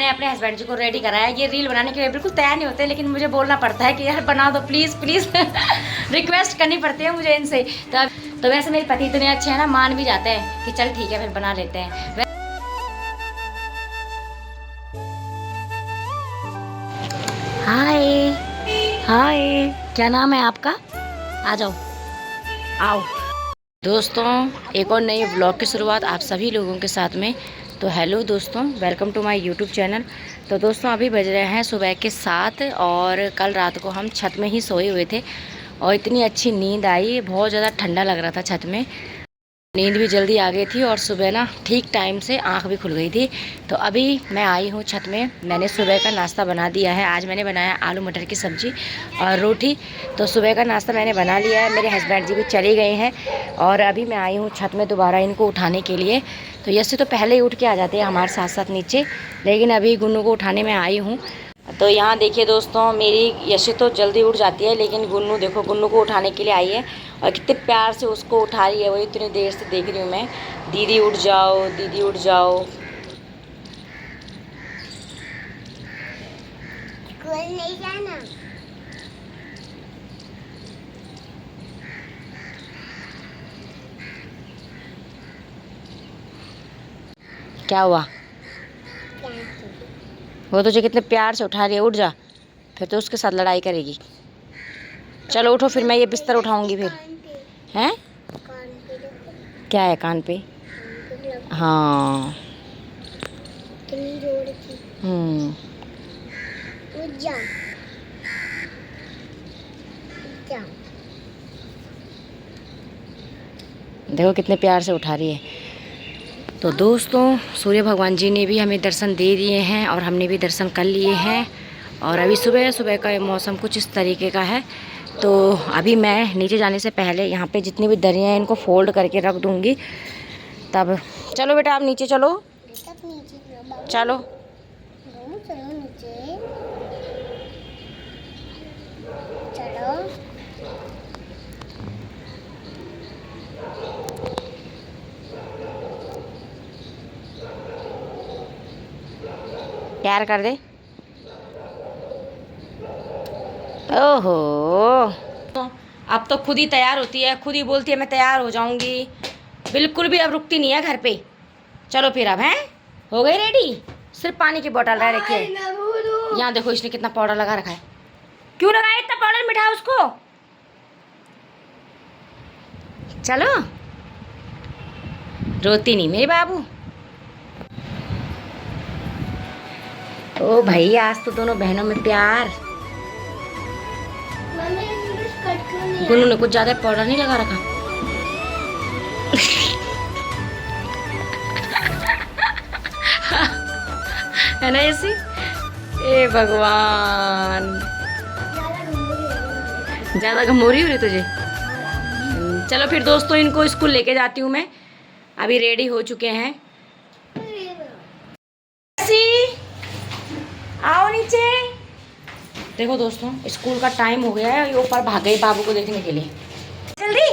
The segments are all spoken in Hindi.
मैंने अपने हस्बैंड जी को रेडी कराया। ये रील बनाने के लिए बिल्कुल तैयार नहीं होते, लेकिन मुझे बोलना पड़ता है कि यार बना दो प्लीज़ प्लीज़ रिक्वेस्ट करनी पड़ती है मुझे इनसे। तो वैसे मेरे पति इतने अच्छे हैं ना, मान भी जाते हैं कि चल ठीक है फिर बना लेते हैं। हाय हाय, क्या नाम है आपका? आ जाओ, आओ दोस्तों, एक और नई व्लॉग की शुरुआत आप सभी लोगों के साथ में। तो हेलो दोस्तों, welcome to my YouTube channel. तो दोस्तों अभी बज रहे हैं सुबह के 7 और कल रात को हम छत में ही सोए हुए थे और इतनी अच्छी नींद आई, बहुत ज़्यादा ठंडा लग रहा था छत में, नींद भी जल्दी आ गई थी और सुबह ना ठीक टाइम से आंख भी खुल गई थी। तो अभी मैं आई हूँ छत में, मैंने सुबह का नाश्ता बना दिया है। आज मैंने बनाया आलू मटर की सब्ज़ी और रोटी। तो सुबह का नाश्ता मैंने बना लिया है, मेरे हस्बैंड जी भी चले गए हैं और अभी मैं आई हूँ छत में दोबारा इनको उठाने के लिए। तो यसे तो पहले ही उठ के आ जाते हैं हमारे साथ साथ नीचे, लेकिन अभी गुन्नू को उठाने में आई हूँ। तो यहाँ देखिए दोस्तों, मेरी यशी तो जल्दी उठ जाती है, लेकिन गुन्नू देखो, गुन्नू को उठाने के लिए आई है और कितने प्यार से उसको उठा रही है। वही इतनी देर से देख रही हूँ मैं, दीदी उठ जाओ, दीदी उठ जाओ। नहीं जाना। क्या हुआ? वो तुझे कितने प्यार से उठा रही है, उठ जा, फिर तो उसके साथ लड़ाई करेगी। चलो उठो, फिर मैं ये बिस्तर उठाऊंगी फिर। हैं? क्या है कान पे? हाँ। देखो कितने प्यार से उठा रही है। तो दोस्तों सूर्य भगवान जी ने भी हमें दर्शन दे दिए हैं और हमने भी दर्शन कर लिए हैं। और अभी सुबह सुबह का मौसम कुछ इस तरीके का है। तो अभी मैं नीचे जाने से पहले यहाँ पे जितनी भी दरियाँ हैं इनको फोल्ड करके रख दूँगी, तब चलो बेटा आप नीचे चलो, चलो प्यार कर दे। ओहो, तो अब तो खुद ही तैयार होती है, खुद ही बोलती है मैं तैयार हो जाऊंगी, बिल्कुल भी अब रुकती नहीं है घर पे। चलो फिर अब हैं, हो गई रेडी? सिर्फ पानी की बोतल रह रखी है। यहाँ देखो इसने कितना पाउडर लगा रखा है। क्यों लगाया इतना पाउडर, मिठा उसको। चलो, रोती नहीं मेरे बाबू। ओ भाई, आज तो दोनों बहनों में प्यार। गुन्नू ने कुछ ज्यादा पाउडर नहीं लगा रखा। है ना ऐसी? ए भगवान, ज्यादा गमोरी हो रही तुझे। चलो फिर दोस्तों, इनको स्कूल लेके जाती हूँ मैं, अभी रेडी हो चुके हैं। आओ नीचे। देखो दोस्तों, स्कूल का टाइम हो गया है, ये ऊपर भाग गई बाबू को देखने के लिए। जल्दी,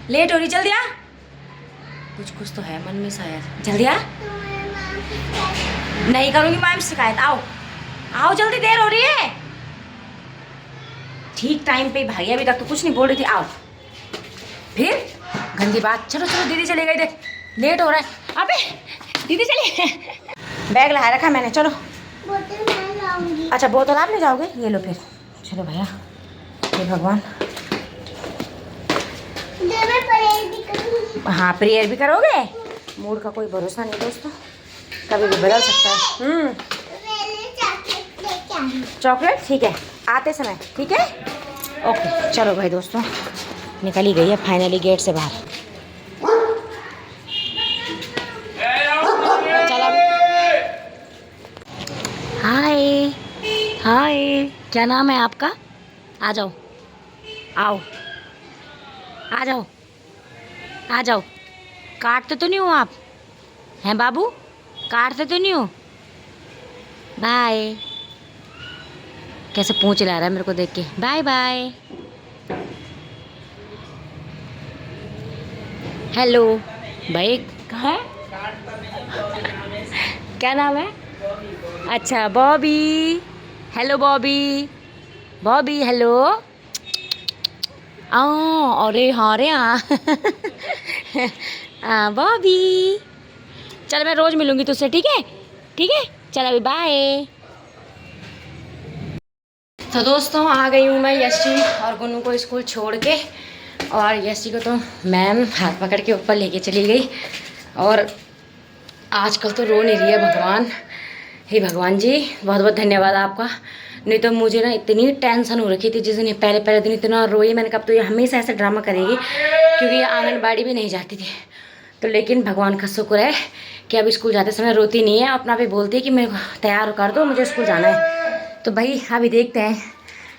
लेट हो रही, जल्दी आ। कुछ तो है मन में शायद, जल्दी आ। नहीं करूंगी मैम शिकायत, आओ आओ जल्दी, देर हो रही है। ठीक टाइम पे भाई, अभी तक तो कुछ नहीं बोल रही थी। आओ फिर गंदी बात। चलो चलो, दीदी चली गई, देख लेट हो रहा है। अबे दीदी चली। बैग ला रखा मैंने, चलो। अच्छा बोतल आप ले जाओगे, ये लो फिर। चलो भैया, हे भगवान। हाँ प्रेयर भी करोगे? मूड का कोई भरोसा नहीं दोस्तों, कभी भी बदल सकता है। चॉकलेट ठीक है, आते समय ठीक है, ओके। चलो भाई दोस्तों, निकल ही गई है फाइनली गेट से बाहर। चलो, हाय हाय, क्या नाम है आपका? आ जाओ, आओ, आ जाओ, आ जाओ। काटते तो नहीं हो आप, हैं बाबू? काटते तो नहीं हो? बाय। कैसे पूंछ ला रहा है मेरे को देख के, बाय बाय। हेलो भाई, कहाँ है? क्या नाम है? अच्छा बॉबी, हेलो बॉबी, बॉबी हेलो। अरे हाँ रे हाँ। बॉबी, चल मैं रोज़ मिलूंगी तुझसे, ठीक है? ठीक है, चल अभी बाय। तो दोस्तों आ गई हूँ मैं यशी और गुन्नू को स्कूल छोड़ के। और यशी को तो मैम हाथ पकड़ के ऊपर लेके चली गई। और आजकल तो रो नहीं रही है। भगवान, हे भगवान जी, बहुत बहुत धन्यवाद आपका। नहीं तो मुझे ना इतनी टेंशन हो रखी थी जिस दिन पहले पहले दिन इतना रोई। मैंने कहा तो ये हमेशा ऐसे ड्रामा करेगी, क्योंकि ये आंगनबाड़ी भी नहीं जाती थी। तो लेकिन भगवान का शुक्र है कि अब स्कूल जाते समय रोती नहीं है, अपना भी बोलती है कि मैं तैयार कर दो, मुझे स्कूल जाना है। तो भाई अभी देखते हैं,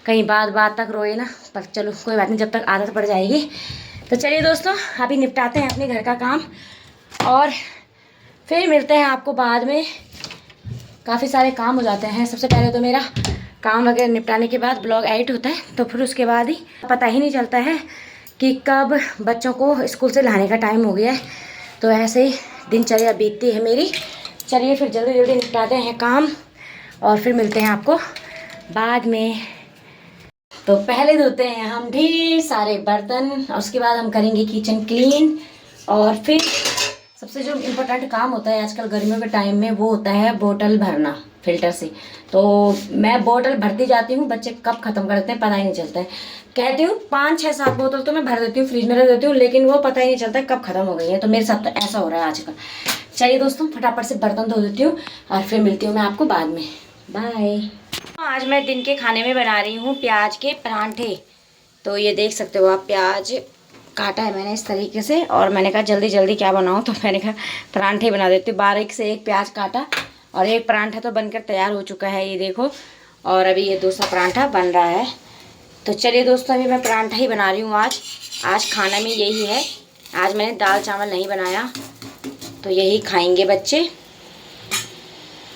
कहीं बात तक रोए ना। पर चलो कोई बात नहीं, जब तक आदत पड़ जाएगी। तो चलिए दोस्तों, अभी निपटाते हैं अपने घर का काम और फिर मिलते हैं आपको बाद में। काफ़ी सारे काम हो जाते हैं। सबसे पहले तो मेरा काम वगैरह निपटाने के बाद ब्लॉग एडिट होता है, तो फिर उसके बाद ही पता ही नहीं चलता है कि कब बच्चों को स्कूल से लाने का टाइम हो गया है। तो ऐसे ही दिनचर्या बीतती है मेरी। चलिए फिर जल्दी जल्दी निपटाते हैं काम और फिर मिलते हैं आपको बाद में। तो पहले धोते हैं हम ढेर सारे बर्तन और उसके बाद हम करेंगे किचन क्लीन। और फिर सबसे जो इम्पोर्टेंट काम होता है आजकल गर्मियों के टाइम में, वो होता है बोतल भरना फिल्टर से। तो मैं बोतल भरती जाती हूँ, बच्चे कब ख़त्म कर देते हैं पता ही नहीं चलता है। कहती हूँ 5 6 7 बोतल तो मैं भर देती हूँ, फ्रिज में रख देती हूँ, लेकिन वो पता ही नहीं चलता कब ख़त्म हो गई है। तो मेरे साथ तो ऐसा हो रहा है आजकल। चलिए दोस्तों, फटाफट से बर्तन धो देती हूँ और फिर मिलती हूँ मैं आपको बाद में। बाय। आज मैं दिन के खाने में बना रही हूँ प्याज के परांठे। तो ये देख सकते हो आप, प्याज काटा है मैंने इस तरीके से और मैंने कहा जल्दी जल्दी क्या बनाऊँ, तो मैंने कहा परांठे बना देती हूँ। बारीक से एक प्याज काटा और एक परांठा तो बनकर तैयार हो चुका है, ये देखो। और अभी ये दूसरा परांठा बन रहा है। तो चलिए दोस्तों, अभी मैं परांठा ही बना रही हूँ आज खाना में यही है। आज मैंने दाल चावल नहीं बनाया, तो यही खाएंगे बच्चे।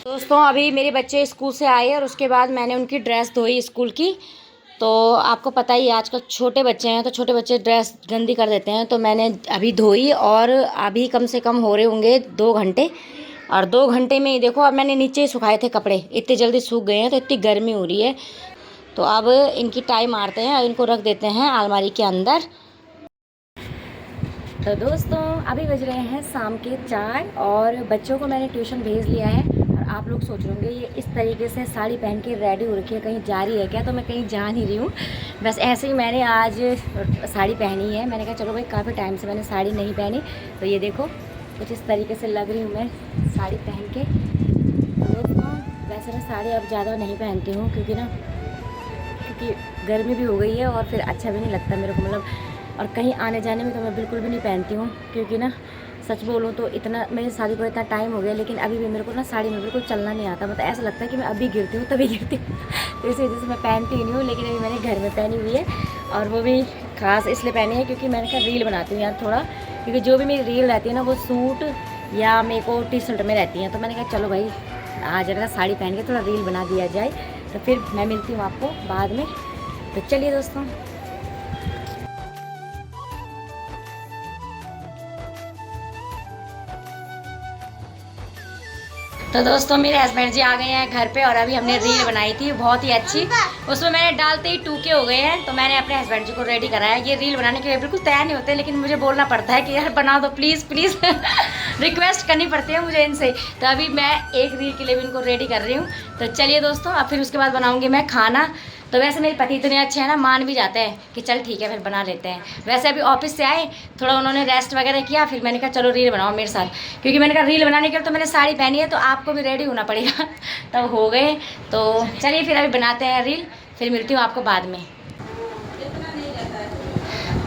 दोस्तों अभी मेरे बच्चे स्कूल से आए और उसके बाद मैंने उनकी ड्रेस धोई स्कूल की। तो आपको पता ही है आजकल छोटे बच्चे हैं, तो छोटे बच्चे ड्रेस गंदी कर देते हैं। तो मैंने अभी धोई और अभी कम से कम हो रहे होंगे 2 घंटे। और 2 घंटे में ही देखो, अब मैंने नीचे ही सुखाए थे कपड़े, इतने जल्दी सूख गए हैं। तो इतनी गर्मी हो रही है, तो अब इनकी टाई मारते हैं और इनको रख देते हैं अलमारी के अंदर। तो दोस्तों अभी बज रहे हैं शाम के 4 और बच्चों को मैंने ट्यूशन भेज लिया है। और आप लोग सोच रहे होंगे ये इस तरीके से साड़ी पहन के रेडी हो रखी है, कहीं जा रही है क्या? तो मैं कहीं जा नहीं रही हूँ, बस ऐसे ही मैंने आज साड़ी पहनी है। मैंने कहा चलो भाई, काफ़ी टाइम से मैंने साड़ी नहीं पहनी। तो ये देखो कुछ इस तरीके से लग रही हूँ मैं साड़ी पहन के। तो दोस्तों वैसे मैं साड़ी अब ज़्यादा नहीं पहनती हूँ, क्योंकि गर्मी भी हो गई है और फिर अच्छा भी नहीं लगता मेरे को, मतलब। और कहीं आने जाने में तो मैं बिल्कुल भी नहीं पहनती हूँ, क्योंकि ना सच बोलूँ तो इतना मेरी शादी को इतना टाइम हो गया, लेकिन अभी भी मेरे को ना साड़ी में बिल्कुल चलना नहीं आता। मतलब ऐसा लगता है कि मैं अभी गिरती हूँ तभी गिरती हूँ। तो इसी वजह से मैं पहनती ही नहीं हूँ। लेकिन अभी मैंने घर में पहनी हुई है, और वो भी खास इसलिए पहनी है क्योंकि मैंने कहा रील बनाती हूँ यार थोड़ा, क्योंकि जो भी मेरी रील रहती है ना वो सूट या मेरे को टी-शर्ट में रहती हैं। तो मैंने कहा चलो भाई आज जरा साड़ी पहन के थोड़ा रील बना दिया जाए। तो फिर मैं मिलती हूँ आपको बाद में। तो चलिए दोस्तों। तो दोस्तों मेरे हस्बैंड जी आ गए हैं घर पे, और अभी हमने रील बनाई थी बहुत ही अच्छी, उसमें मैंने डालते ही 2K हो गए हैं। तो मैंने अपने हस्बैंड जी को रेडी कराया। ये रील बनाने के लिए बिल्कुल तैयार नहीं होते, लेकिन मुझे बोलना पड़ता है कि यार बना दो प्लीज़ प्लीज़। रिक्वेस्ट करनी पड़ती है मुझे इनसे। तो अभी मैं एक रील के लिए भी इनको रेडी कर रही हूँ। तो चलिए दोस्तों, अब फिर उसके बाद बनाऊँगी मैं खाना। तो वैसे मेरे पति इतने अच्छे हैं ना, मान भी जाते हैं कि चल ठीक है फिर बना लेते हैं। वैसे अभी ऑफिस से आए, थोड़ा उन्होंने रेस्ट वगैरह किया, फिर मैंने कहा चलो रील बनाओ मेरे साथ, क्योंकि मैंने कहा रील बनाने के लिए तो मैंने साड़ी पहनी है, तो आपको भी रेडी होना पड़ेगा। तब हो गए। तो चलिए फिर अभी बनाते हैं रील, फिर मिलती हूँ आपको बाद में।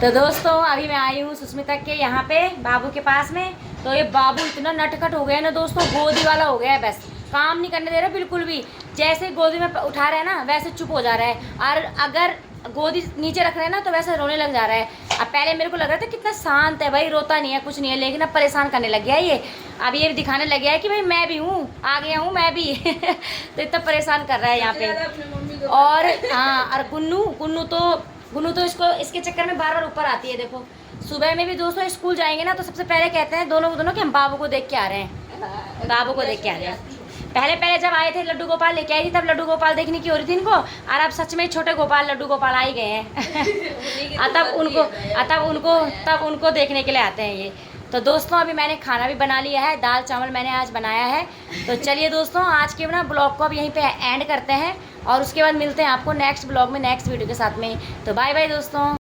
तो दोस्तों अभी मैं आई हूँ सुष्मिता के यहाँ पे बाबू के पास में। तो ये बाबू इतना नटखट हो गया है ना दोस्तों, गोदी वाला हो गया है, बस काम नहीं करने दे रहा बिल्कुल भी। जैसे गोदी में उठा रहे हैं ना वैसे चुप हो जा रहा है, और अगर गोदी नीचे रख रहे हैं ना तो वैसे रोने लग जा रहा है। अब पहले मेरे को लग रहा था कितना शांत है भाई, रोता नहीं है कुछ नहीं है, लेकिन अब परेशान करने लग गया है ये। अब ये दिखाने लग गया है कि भाई मैं भी हूँ, आ गया हूँ मैं भी। तो इतना परेशान कर रहा है यहाँ पे। और हाँ, और गुन्नू तो इसके चक्कर में बार बार ऊपर आती है। देखो सुबह में भी दोस्तों स्कूल जाएंगे ना तो सबसे पहले कहते हैं दोनों कि हम बाबू को देख के आ रहे हैं, बाबू को देख के आ रहे हैं। पहले पहले जब आए थे लड्डू गोपाल लेके आई थी, तब लड्डू गोपाल देखने की हो रही थी इनको, और अब सच में छोटे गोपाल लड्डू गोपाल आ ही गए हैं। तब उनको देखने के लिए आते हैं ये। तो दोस्तों अभी मैंने खाना भी बना लिया है, दाल चावल मैंने आज बनाया है। तो चलिए दोस्तों आज के ना ब्लॉग को अब यहीं पे एंड करते हैं, और उसके बाद मिलते हैं आपको नेक्स्ट ब्लॉग में नेक्स्ट वीडियो के साथ में। तो बाय बाय दोस्तों।